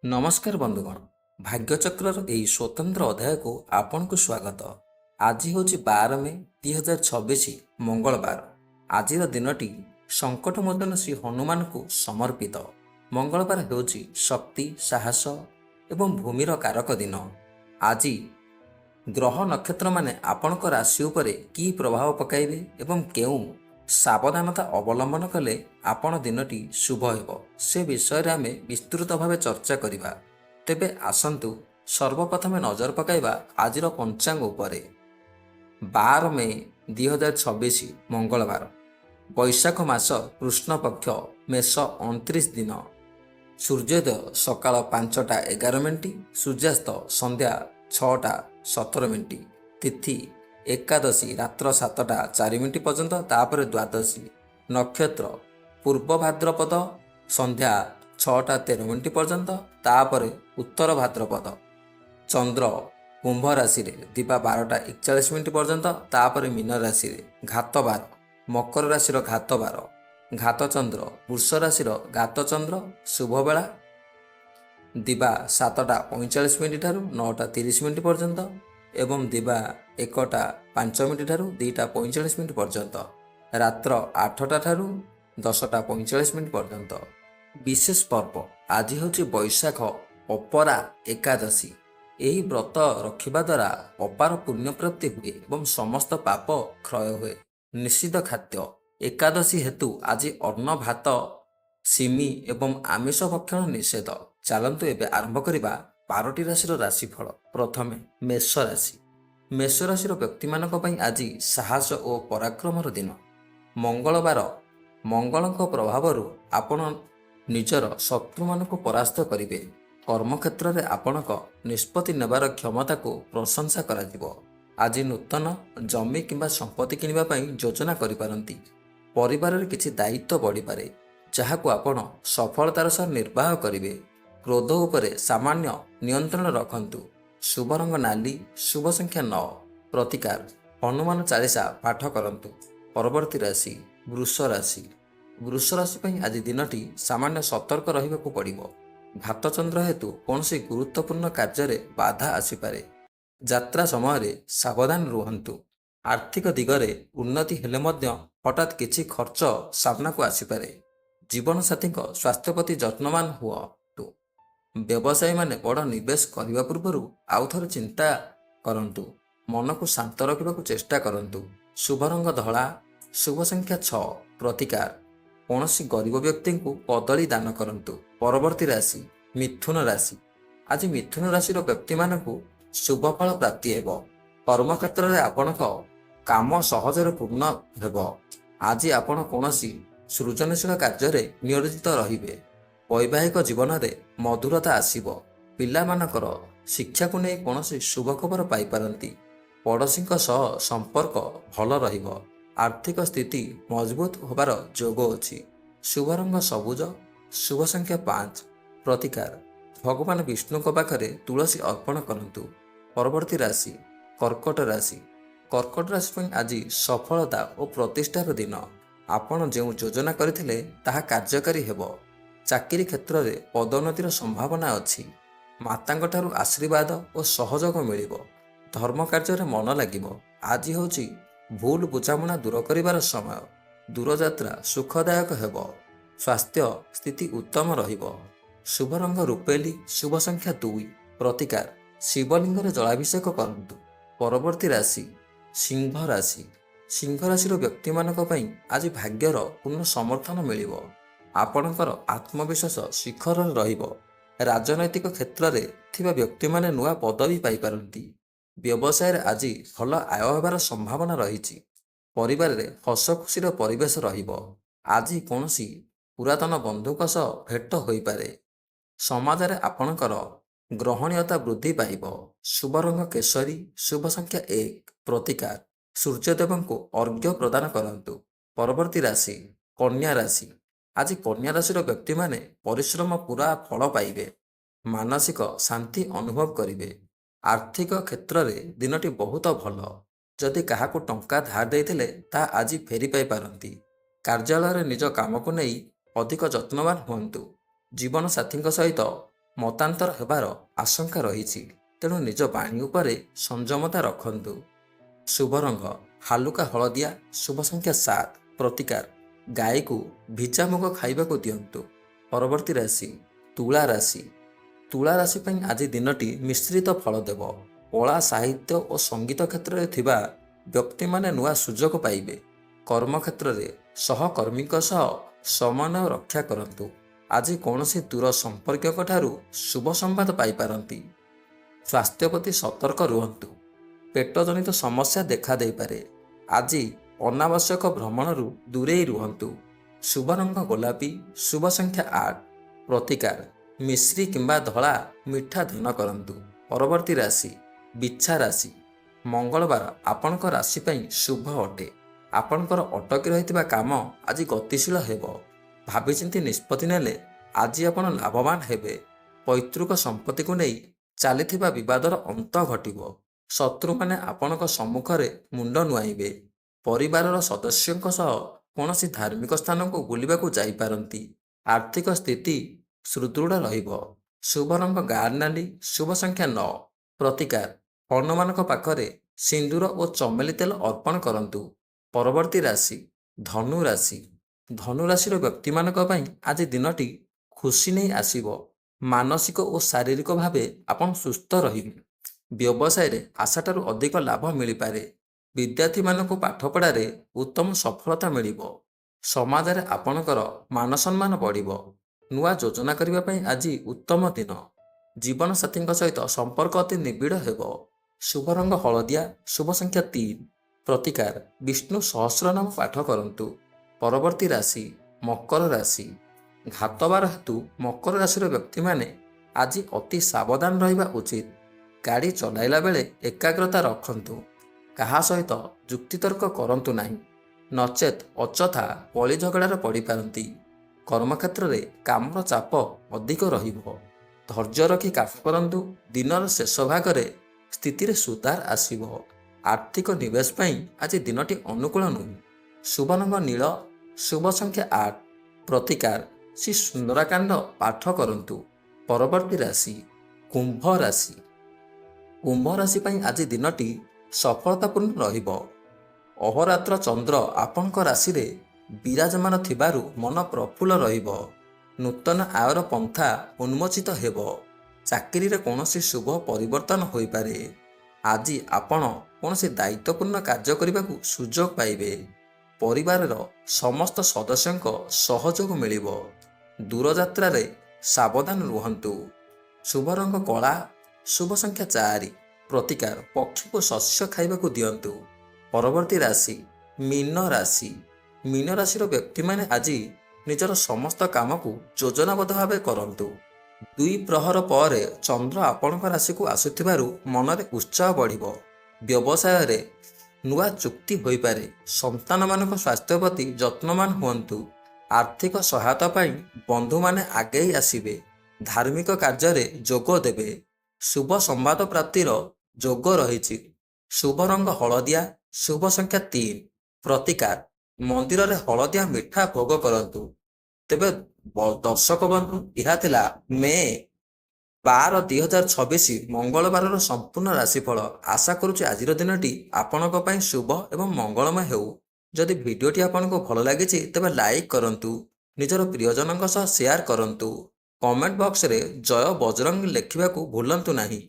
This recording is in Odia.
ନମସ୍କାର ବନ୍ଧୁଗଣ, ଭାଗ୍ୟଚକ୍ରର ଏହି ସ୍ୱତନ୍ତ୍ର ଅଧ୍ୟାୟକୁ ଆପଣଙ୍କୁ ସ୍ୱାଗତ। ଆଜି ହେଉଛି 12 ମେ 2026 ମଙ୍ଗଳବାର। ଆଜିର ଦିନଟି ସଙ୍କଟମୋଚନ ଶ୍ରୀ ହନୁମାନଙ୍କୁ ସମର୍ପିତ। ମଙ୍ଗଳବାର ହେଉଛି ଶକ୍ତି, ସାହସ ଏବଂ ଭୂମିର କାରକ ଦିନ। ଆଜି ଗ୍ରହ ନକ୍ଷତ୍ରମାନେ ଆପଣଙ୍କ ରାଶି ଉପରେ କି ପ୍ରଭାବ ପକାଇବେ ଏବଂ କେଉଁ ସାବଧାନତା ଅବଲମ୍ବନ କଲେ ଆପଣ ଦିନଟି ଶୁଭ ହେବ, ସେ ବିଷୟରେ ଆମେ ବିସ୍ତୃତ ଭାବେ ଚର୍ଚ୍ଚା କରିବା। ତେବେ ଆସନ୍ତୁ ସର୍ବପ୍ରଥମେ ନଜର ପକାଇବା ଆଜିର ପଞ୍ଚାଙ୍ଗ ଉପରେ। 12 ମେ 2026 ମଙ୍ଗଳବାର, ବୈଶାଖ ମାସ କୃଷ୍ଣପକ୍ଷ ମେଷ 29 ଦିନ। ସୂର୍ଯ୍ୟୋଦୟ ସକାଳ 5ଟା 11 ମିନିଟ୍, ସୂର୍ଯ୍ୟାସ୍ତ ସନ୍ଧ୍ୟା 6ଟା 17 ମିନିଟ୍। ତିଥି ଏକାଦଶୀ ରାତ୍ର 7ଟା 4 ମିନିଟ୍ ପର୍ଯ୍ୟନ୍ତ, ତାପରେ ଦ୍ୱାଦଶୀ। ନକ୍ଷତ୍ର ପୂର୍ବ ଭାଦ୍ରପଦ ସନ୍ଧ୍ୟା 6ଟା 13 ମିନିଟ୍ ପର୍ଯ୍ୟନ୍ତ, ତାପରେ ଉତ୍ତର ଭାଦ୍ରପଦ। ଚନ୍ଦ୍ର କୁମ୍ଭ ରାଶିରେ ଦିବା 12ଟା 41 ମିନିଟ୍ ପର୍ଯ୍ୟନ୍ତ, ତାପରେ ମୀନ ରାଶିରେ। ଘାତ ବାର ମକର ରାଶିର ଘାତ ବାର। ଘାତ ଚନ୍ଦ୍ର ବୃଷ ରାଶିର ଘାତ ଚନ୍ଦ୍ର। ଶୁଭବେଳା ଦିବା 7ଟା 45 ମିନିଟ୍ ଠାରୁ 9ଟା 30 ମିନିଟ୍ ପର୍ଯ୍ୟନ୍ତ ଏବଂ ଦିବା 1ଟା 5 ମିନିଟ୍ ଠାରୁ 2ଟା 45 ମିନିଟ୍ ପର୍ଯ୍ୟନ୍ତ। ରାତ୍ର 8ଟା ଠାରୁ 10ଟା 45 ମିନିଟ୍ ପର୍ଯ୍ୟନ୍ତ। ବିଶେଷ ପର୍ବ ଆଜି ହେଉଛି ବୈଶାଖ ଅପରା ଏକାଦଶୀ। ଏହି ବ୍ରତ ରଖିବା ଦ୍ୱାରା ଅପାର ପୁଣ୍ୟପ୍ରାପ୍ତି ହୁଏ ଏବଂ ସମସ୍ତ ପାପ କ୍ଷୟ ହୁଏ। ନିଷିଦ୍ଧ ଖାଦ୍ୟ ଏକାଦଶୀ ହେତୁ ଆଜି ଅନ୍ନ, ଭାତ, ସିମି ଏବଂ ଆମିଷ ଭକ୍ଷଣ ନିଷେଧ। ଚାଲନ୍ତୁ ଏବେ ଆରମ୍ଭ କରିବା 12ଟି ରାଶିର ରାଶିଫଳ। ପ୍ରଥମେ ମେଷ ରାଶି। ମେଷ ରାଶିର ବ୍ୟକ୍ତିମାନଙ୍କ ପାଇଁ ଆଜି ସାହସ ଓ ପରାକ୍ରମର ଦିନ। ମଙ୍ଗଳବାର ମଙ୍ଗଳଙ୍କ ପ୍ରଭାବରୁ ଆପଣ ନିଜର ଶତ୍ରୁମାନଙ୍କୁ ପରାସ୍ତ କରିବେ। କର୍ମକ୍ଷେତ୍ରରେ ଆପଣଙ୍କ ନିଷ୍ପତ୍ତି ନେବାର କ୍ଷମତାକୁ ପ୍ରଶଂସା କରାଯିବ। ଆଜି ନୂତନ ଜମି କିମ୍ବା ସମ୍ପତ୍ତି କିଣିବା ପାଇଁ ଯୋଜନା କରିପାରନ୍ତି। ପରିବାରରେ କିଛି ଦାୟିତ୍ୱ ବଢ଼ିପାରେ, ଯାହାକୁ ଆପଣ ସଫଳତାର ସହ ନିର୍ବାହ କରିବେ। କ୍ରୋଧ ଉପରେ ସାମାନ୍ୟ ନିୟନ୍ତ୍ରଣ ରଖନ୍ତୁ। ଶୁଭ ରଙ୍ଗ ନାଲି। ଶୁଭ ସଂଖ୍ୟା 9। ପ୍ରତିକାର ହନୁମାନ ଚାଳିଶା ପାଠ କରନ୍ତୁ। ପରବର୍ତ୍ତୀ ରାଶି ବୃଷ ରାଶି। ବୃଷ ରାଶି ପାଇଁ ଆଜି ଦିନଟି ସାମାନ୍ୟ ସତର୍କ ରହିବାକୁ ପଡ଼ିବ। ଘାତଚନ୍ଦ୍ର ହେତୁ କୌଣସି ଗୁରୁତ୍ୱପୂର୍ଣ୍ଣ କାର୍ଯ୍ୟରେ ବାଧା ଆସିପାରେ। ଯାତ୍ରା ସମୟରେ ସାବଧାନ ରୁହନ୍ତୁ। ଆର୍ଥିକ ଦିଗରେ ଉନ୍ନତି ହେଲେ ମଧ୍ୟ ହଠାତ୍ କିଛି ଖର୍ଚ୍ଚ ସାମ୍ନାକୁ ଆସିପାରେ। ଜୀବନସାଥୀଙ୍କ ସ୍ୱାସ୍ଥ୍ୟ ପ୍ରତି ଯତ୍ନବାନ ହୁଅନ୍ତୁ। ବ୍ୟବସାୟୀମାନେ ବଡ଼ ନିବେଶ କରିବା ପୂର୍ବରୁ ଆଉ ଥରେ ଚିନ୍ତା କରନ୍ତୁ। ମନକୁ ଶାନ୍ତ ରଖିବାକୁ ଚେଷ୍ଟା କରନ୍ତୁ। ଶୁଭ ରଙ୍ଗ ଧଳା। ଶୁଭ ସଂଖ୍ୟା 6। ପ୍ରତିକାର କୌଣସି ଗରିବ ବ୍ୟକ୍ତିଙ୍କୁ କଦଳୀ ଦାନ କରନ୍ତୁ। ପରବର୍ତ୍ତୀ ରାଶି ମିଥୁନ ରାଶି। ଆଜି ମିଥୁନ ରାଶିର ବ୍ୟକ୍ତିମାନଙ୍କୁ ଶୁଭ ଫଳ ପ୍ରାପ୍ତି ହେବ। କର୍ମକ୍ଷେତ୍ରରେ ଆପଣଙ୍କ କାମ ସହଜରେ ପୂର୍ଣ୍ଣ ହେବ। ଆଜି ଆପଣ କୌଣସି ସୃଜନଶୀଳ କାର୍ଯ୍ୟରେ ନିୟୋଜିତ ରହିବେ। ବୈବାହିକ ଜୀବନରେ ମଧୁରତା ଆସିବ। ପିଲାମାନଙ୍କର ଶିକ୍ଷାକୁ ନେଇ କୌଣସି ଶୁଭ ଖବର ପାଇପାରନ୍ତି। ପଡ଼ୋଶୀଙ୍କ ସହ ସମ୍ପର୍କ ଭଲ ରହିବ। ଆର୍ଥିକ ସ୍ଥିତି ମଜବୁତ ହେବାର ଯୋଗ ଅଛି। ଶୁଭ ରଙ୍ଗ ସବୁଜ। ଶୁଭ ସଂଖ୍ୟା 5। ପ୍ରତିକାର ଭଗବାନ ବିଷ୍ଣୁଙ୍କ ପାଖରେ ତୁଳସୀ ଅର୍ପଣ କରନ୍ତୁ। ପରବର୍ତ୍ତୀ ରାଶି କର୍କଟ ରାଶି। କର୍କଟ ରାଶି ପାଇଁ ଆଜି ସଫଳତା ଓ ପ୍ରତିଷ୍ଠାର ଦିନ। ଆପଣ ଯେଉଁ ଯୋଜନା କରିଥିଲେ ତାହା କାର୍ଯ୍ୟକାରୀ ହେବ। ଚାକିରି କ୍ଷେତ୍ରରେ ପଦୋନ୍ନତିର ସମ୍ଭାବନା ଅଛି। ମାତାଙ୍କଠାରୁ ଆଶୀର୍ବାଦ ଓ ସହଯୋଗ ମିଳିବ। ଧର୍ମ କାର୍ଯ୍ୟରେ ମନ ଲାଗିବ। ଆଜି ହେଉଛି ଭୁଲ ବୁଝାମଣା ଦୂର କରିବାର ସମୟ। ଦୂରଯାତ୍ରା ସୁଖଦାୟକ ହେବ। ସ୍ୱାସ୍ଥ୍ୟ ସ୍ଥିତି ଉତ୍ତମ ରହିବ। ଶୁଭ ରଙ୍ଗ ରୂପେଲି। ଶୁଭ ସଂଖ୍ୟା 2। ପ୍ରତିକାର ଶିବଲିଙ୍ଗରେ ଜଳାଭିଷେକ କରନ୍ତୁ। ପରବର୍ତ୍ତୀ ରାଶି ସିଂହ ରାଶି। ସିଂହ ରାଶିର ବ୍ୟକ୍ତିମାନଙ୍କ ପାଇଁ ଆଜି ଭାଗ୍ୟର ପୂର୍ଣ୍ଣ ସମର୍ଥନ ମିଳିବ। ଆପଣଙ୍କର ଆତ୍ମବିଶ୍ୱାସ ଶିଖରରେ ରହିବ। ରାଜନୈତିକ କ୍ଷେତ୍ରରେ ଥିବା ବ୍ୟକ୍ତିମାନେ ନୂଆ ପଦବୀ ପାଇପାରନ୍ତି। ବ୍ୟବସାୟରେ ଆଜି ଭଲ ଆୟ ହେବାର ସମ୍ଭାବନା ରହିଛି। ପରିବାରରେ ହସ ଖୁସିର ପରିବେଶ ରହିବ। ଆଜି କୌଣସି ପୁରାତନ ବନ୍ଧୁଙ୍କ ସହ ଭେଟ ହୋଇପାରେ। ସମାଜରେ ଆପଣଙ୍କର ଗ୍ରହଣୀୟତା ବୃଦ୍ଧି ପାଇବ। ଶୁଭ ରଙ୍ଗ କେଶରୀ। ଶୁଭ ସଂଖ୍ୟା 1। ପ୍ରତିକାର ସୂର୍ଯ୍ୟଦେବଙ୍କୁ ଅର୍ଘ୍ୟ ପ୍ରଦାନ କରନ୍ତୁ। ପରବର୍ତ୍ତୀ ରାଶି କନ୍ୟା ରାଶି। ଆଜି କନ୍ୟା ରାଶିର ବ୍ୟକ୍ତିମାନେ ପରିଶ୍ରମ ପୁରା ଫଳ ପାଇବେ। ମାନସିକ ଶାନ୍ତି ଅନୁଭବ କରିବେ। ଆର୍ଥିକ କ୍ଷେତ୍ରରେ ଦିନଟି ବହୁତ ଭଲ। ଯଦି କାହାକୁ ଟଙ୍କା ଧାର ଦେଇଥିଲେ ତାହା ଆଜି ଫେରି ପାଇପାରନ୍ତି। କାର୍ଯ୍ୟାଳୟରେ ନିଜ କାମକୁ ନେଇ ଅଧିକ ଯତ୍ନବାନ ହୁଅନ୍ତୁ। ଜୀବନସାଥୀଙ୍କ ସହିତ ମତାନ୍ତର ହେବାର ଆଶଙ୍କା ରହିଛି, ତେଣୁ ନିଜ ବାଣୀ ଉପରେ ସଂଯମତା ରଖନ୍ତୁ। ଶୁଭ ରଙ୍ଗ ହାଲୁକା ହଳଦିଆ, ଶୁଭ ସଂଖ୍ୟା 7, ପ୍ରତିକାର ଗାଈକୁ ଭିଜା ମୁଗ ଖାଇବାକୁ ଦିଅନ୍ତୁ। ପରବର୍ତ୍ତୀ ରାଶି ତୁଳା ରାଶି। ତୁଳା ରାଶି ପାଇଁ ଆଜି ଦିନଟି ମିଶ୍ରିତ ଫଳ ଦେବ। କଳା, ସାହିତ୍ୟ ଓ ସଙ୍ଗୀତ କ୍ଷେତ୍ରରେ ଥିବା ବ୍ୟକ୍ତିମାନେ ନୂଆ ସୁଯୋଗ ପାଇବେ। କର୍ମକ୍ଷେତ୍ରରେ ସହକର୍ମୀଙ୍କ ସହ ସମନ୍ୱୟ ରକ୍ଷା କରନ୍ତୁ। ଆଜି କୌଣସି ଦୂର ସମ୍ପର୍କୀୟଙ୍କ ଠାରୁ ଶୁଭ ସମ୍ବାଦ ପାଇପାରନ୍ତି। ସ୍ୱାସ୍ଥ୍ୟ ପ୍ରତି ସତର୍କ ରୁହନ୍ତୁ। ପେଟଜନିତ ସମସ୍ୟା ଦେଖାଦେଇପାରେ। ଆଜି ଅନାବଶ୍ୟକ ଭ୍ରମଣରୁ ଦୂରେଇ ରୁହନ୍ତୁ। ଶୁଭ ରଙ୍ଗ ଗୋଲାପୀ, ଶୁଭ ସଂଖ୍ୟା 8, ପ୍ରତିକାର ମିଶ୍ରି କିମ୍ବା ଧଳା ମିଠା ଦାନ କରନ୍ତୁ। ପରବର୍ତ୍ତୀ ରାଶି ବିଛା ରାଶି। ମଙ୍ଗଳବାର ଆପଣଙ୍କ ରାଶି ପାଇଁ ଶୁଭ ଅଟେ। ଆପଣଙ୍କର ଅଟକି ରହିଥିବା କାମ ଆଜି ଗତିଶୀଳ ହେବ। ଭାବିଚିନ୍ତି ନିଷ୍ପତ୍ତି ନେଲେ ଆଜି ଆପଣ ଲାଭବାନ ହେବେ। ପୈତୃକ ସମ୍ପତ୍ତିକୁ ନେଇ ଚାଲିଥିବା ବିବାଦର ଅନ୍ତ ଘଟିବ। ଶତ୍ରୁମାନେ ଆପଣଙ୍କ ସମ୍ମୁଖରେ ମୁଣ୍ଡ ନୁଆଇବେ। ପରିବାରର ସଦସ୍ୟଙ୍କ ସହ କୌଣସି ଧାର୍ମିକ ସ୍ଥାନକୁ ବୁଲିବାକୁ ଯାଇପାରନ୍ତି। ଆର୍ଥିକ ସ୍ଥିତି ସୁଦୃଢ଼ ରହିବ। ଶୁଭ ରଙ୍ଗ ଗାଢ଼ ନାଲି, ଶୁଭ ସଂଖ୍ୟା 9, ପ୍ରତିକାର ହନୁମାନଙ୍କ ପାଖରେ ସିନ୍ଦୁର ଓ ଚମେଲି ତେଲ ଅର୍ପଣ କରନ୍ତୁ। ପରବର୍ତ୍ତୀ ରାଶି ଧନୁ ରାଶି। ଧନୁ ରାଶିର ବ୍ୟକ୍ତିମାନଙ୍କ ପାଇଁ ଆଜି ଦିନଟି ଖୁସି ନେଇ ଆସିବ। ମାନସିକ ଓ ଶାରୀରିକ ଭାବେ ଆପଣ ସୁସ୍ଥ ରହିବେ। ବ୍ୟବସାୟରେ ଆଶାଠାରୁ ଅଧିକ ଲାଭ ମିଳିପାରେ। ବିଦ୍ୟାର୍ଥୀମାନଙ୍କୁ ପାଠପଢ଼ାରେ ଉତ୍ତମ ସଫଳତା ମିଳିବ। ସମାଜରେ ଆପଣଙ୍କର ମାନସମ୍ମାନ ବଢ଼ିବ। ନୂଆ ଯୋଜନା କରିବା ପାଇଁ ଆଜି ଉତ୍ତମ ଦିନ। ଜୀବନସାଥୀଙ୍କ ସହିତ ସମ୍ପର୍କ ଅତି ନିବିଡ଼ ହେବ। ଶୁଭ ରଙ୍ଗ ହଳଦିଆ, ଶୁଭ ସଂଖ୍ୟା 3, ପ୍ରତିକାର ବିଷ୍ଣୁ ସହସ୍ରନାମ ପାଠ କରନ୍ତୁ। ପରବର୍ତ୍ତୀ ରାଶି ମକର ରାଶି। ଘାତବାର ହେତୁ ମକର ରାଶିର ବ୍ୟକ୍ତିମାନେ ଆଜି ଅତି ସାବଧାନ ରହିବା ଉଚିତ। ଗାଡ଼ି ଚଲାଇଲା ବେଳେ ଏକାଗ୍ରତା ରଖନ୍ତୁ। କାହା ସହିତ ଯୁକ୍ତିତର୍କ କରନ୍ତୁ ନାହିଁ, ନଚେତ୍ ଅଯଥା କଳି ଝଗଡ଼ାରେ ପଡ଼ିପାରନ୍ତି। କର୍ମକ୍ଷେତ୍ରରେ କାମର ଚାପ ଅଧିକ ରହିବ। ଧୈର୍ଯ୍ୟ ରଖି କାମ କରନ୍ତୁ। ଦିନର ଶେଷ ଭାଗରେ ସ୍ଥିତିରେ ସୁଧାର ଆସିବ। ଆର୍ଥିକ ନିବେଶ ପାଇଁ ଆଜି ଦିନଟି ଅନୁକୂଳ ନୁହେଁ। ଶୁଭ ରଙ୍ଗ ନୀଳ, ଶୁଭ ସଂଖ୍ୟା 8, ପ୍ରତିକାର ଶ୍ରୀ ସୁନ୍ଦରାକାଣ୍ଡ ପାଠ କରନ୍ତୁ। ପରବର୍ତ୍ତୀ ରାଶି କୁମ୍ଭ ରାଶି। କୁମ୍ଭ ରାଶି ପାଇଁ ଆଜି ଦିନଟି ସଫଳତାପୂର୍ଣ୍ଣ ରହିବ। ଅହୋରାତ୍ର ଚନ୍ଦ୍ର ଆପଣଙ୍କ ରାଶିରେ ବିରାଜମାନ ଥିବାରୁ ମନ ପ୍ରଫୁଲ୍ଲ ରହିବ। ନୂତନ ଆୟର ପନ୍ଥା ଉନ୍ମୋଚିତ ହେବ। ଚାକିରିରେ କୌଣସି ଶୁଭ ପରିବର୍ତ୍ତନ ହୋଇପାରେ। ଆଜି ଆପଣ କୌଣସି ଦାୟିତ୍ୱପୂର୍ଣ୍ଣ କାର୍ଯ୍ୟ କରିବାକୁ ସୁଯୋଗ ପାଇବେ। ପରିବାରର ସମସ୍ତ ସଦସ୍ୟଙ୍କ ସହଯୋଗ ମିଳିବ। ଦୂରଯାତ୍ରାରେ ସାବଧାନ ରୁହନ୍ତୁ। ଶୁଭ ରଙ୍ଗ କଳା, ଶୁଭ ସଂଖ୍ୟା 4, ପ୍ରତିକାର ପକ୍ଷୀକୁ ଶସ୍ୟ ଖାଇବାକୁ ଦିଅନ୍ତୁ। ପରବର୍ତ୍ତୀ ରାଶି ମୀନ ରାଶି। ମୀନ ରାଶିର ବ୍ୟକ୍ତିମାନେ ଆଜି ନିଜର ସମସ୍ତ କାମକୁ ଯୋଜନାବଦ୍ଧ ଭାବେ କରନ୍ତୁ। 2 ପ୍ରହର ପରେ ଚନ୍ଦ୍ର ଆପଣଙ୍କ ରାଶିକୁ ଆସୁଥିବାରୁ ମନରେ ଉତ୍ସାହ ବଢ଼ିବ। ବ୍ୟବସାୟରେ ନୂଆ ଚୁକ୍ତି ହୋଇପାରେ। ସନ୍ତାନମାନଙ୍କ ସ୍ୱାସ୍ଥ୍ୟ ପ୍ରତି ଯତ୍ନବାନ ହୁଅନ୍ତୁ। ଆର୍ଥିକ ସହାୟତା ପାଇଁ ବନ୍ଧୁମାନେ ଆଗେଇ ଆସିବେ। ଧାର୍ମିକ କାର୍ଯ୍ୟରେ ଯୋଗ ଦେବେ। ଶୁଭ ସମ୍ବାଦ ପ୍ରାପ୍ତିର ଯୋଗ ରହିଛି। ଶୁଭ ରଙ୍ଗ ହଳଦିଆ, ଶୁଭ ସଂଖ୍ୟା 3, ପ୍ରତିକାର ମନ୍ଦିରରେ ହଳଦିଆ ମିଠା ଭୋଗ କରନ୍ତୁ। ତେବେ ଦର୍ଶକ ବନ୍ଧୁ, ଏହା ଥିଲା ମେ 12, 2026 ମଙ୍ଗଳବାରର ସମ୍ପୂର୍ଣ୍ଣ ରାଶିଫଳ। ଆଶା କରୁଛି ଆଜିର ଦିନଟି ଆପଣଙ୍କ ପାଇଁ ଶୁଭ ଏବଂ ମଙ୍ଗଳମୟ ହେଉ। ଯଦି ଭିଡ଼ିଓଟି ଆପଣଙ୍କୁ ଭଲ ଲାଗିଛି ତେବେ ଲାଇକ୍ କରନ୍ତୁ। ନିଜର ପ୍ରିୟଜନଙ୍କ ସହ ସେୟାର କରନ୍ତୁ। କମେଣ୍ଟ ବକ୍ସରେ ଜୟ ବଜରଙ୍ଗ ଲେଖିବାକୁ ଭୁଲନ୍ତୁ ନାହିଁ।